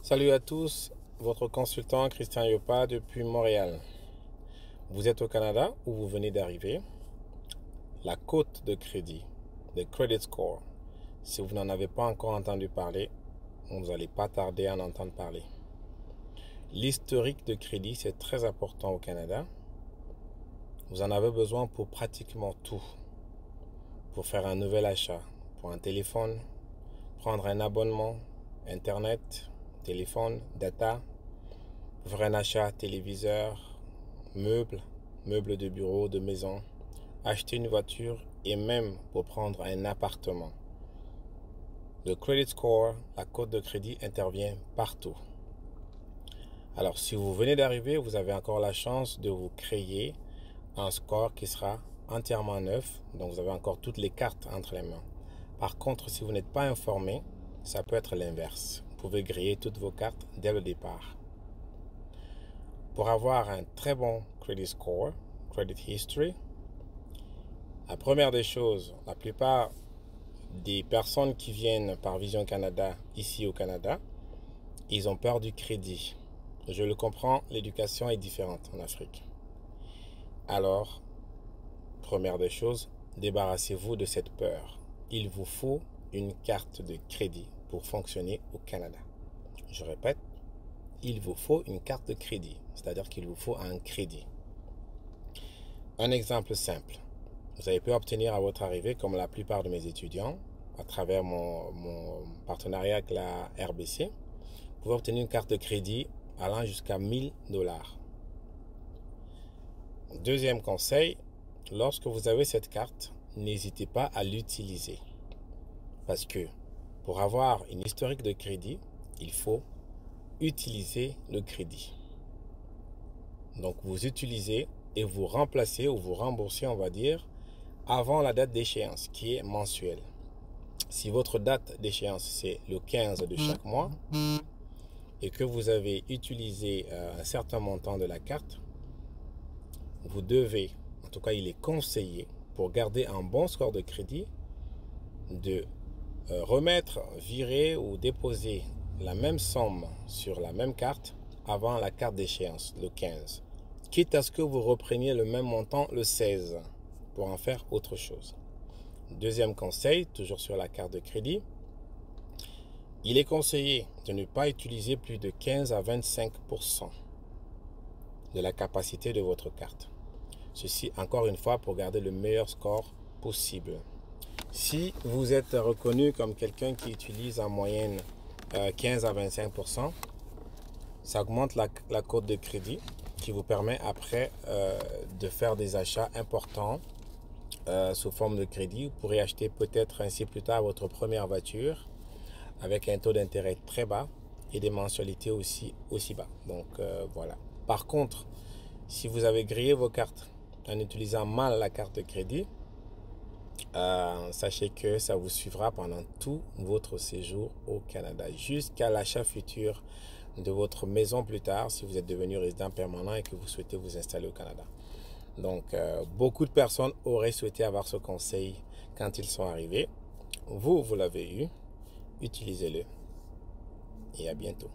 Salut à tous, votre consultant Christian Yopa depuis Montréal. Vous êtes au Canada ou vous venez d'arriver? La cote de crédit, le credit score. Si vous n'en avez pas encore entendu parler, vous n'allez pas tarder à en entendre parler. L'historique de crédit, c'est très important au Canada. Vous en avez besoin pour pratiquement tout. Pour faire un nouvel achat, pour un téléphone, prendre un abonnement, Internet, téléphone, data, pour faire un achat, téléviseur, meubles de bureau, de maison, acheter une voiture et même pour prendre un appartement. Le credit score, la cote de crédit intervient partout. Alors si vous venez d'arriver, vous avez encore la chance de vous créer un score qui sera entièrement neuf, donc vous avez encore toutes les cartes entre les mains. Par contre, si vous n'êtes pas informé, ça peut être l'inverse. Vous pouvez griller toutes vos cartes dès le départ. Pour avoir un très bon credit score, credit history, la première des choses, la plupart des personnes qui viennent par Vision Canada ici au Canada, ils ont peur du crédit. Je le comprends, l'éducation est différente en Afrique. Alors, première des choses, débarrassez-vous de cette peur. Il vous faut une carte de crédit pour fonctionner au Canada. Je répète, il vous faut une carte de crédit, c'est-à-dire qu'il vous faut un crédit. Un exemple simple. Vous avez pu obtenir à votre arrivée, comme la plupart de mes étudiants, à travers mon partenariat avec la RBC, vous pouvez obtenir une carte de crédit allant jusqu'à 1000 $. Deuxième conseil, lorsque vous avez cette carte, n'hésitez pas à l'utiliser. Parce que pour avoir une historique de crédit, il faut utiliser le crédit. Donc vous utilisez et vous remplacez ou vous remboursez, on va dire, avant la date d'échéance qui est mensuelle. Si votre date d'échéance c'est le 15 de chaque mois et que vous avez utilisé un certain montant de la carte, vous devez, en tout cas il est conseillé pour garder un bon score de crédit, de remettre, virer ou déposer la même somme sur la même carte avant la carte d'échéance, le 15. Quitte à ce que vous repreniez le même montant le 16 pour en faire autre chose. Deuxième conseil, toujours sur la carte de crédit, il est conseillé de ne pas utiliser plus de 15 à 25% de la capacité de votre carte. Ceci, encore une fois, pour garder le meilleur score possible. Si vous êtes reconnu comme quelqu'un qui utilise en moyenne 15 à 25%, ça augmente la cote de crédit qui vous permet après de faire des achats importants sous forme de crédit. Vous pourrez acheter peut-être ainsi plus tard votre première voiture avec un taux d'intérêt très bas et des mensualités aussi bas. Donc voilà. Par contre, si vous avez grillé vos cartes en utilisant mal la carte de crédit, sachez que ça vous suivra pendant tout votre séjour au Canada, jusqu'à l'achat futur de votre maison plus tard, si vous êtes devenu résident permanent et que vous souhaitez vous installer au Canada. Donc, beaucoup de personnes auraient souhaité avoir ce conseil quand ils sont arrivés. Vous l'avez eu, utilisez-le et à bientôt.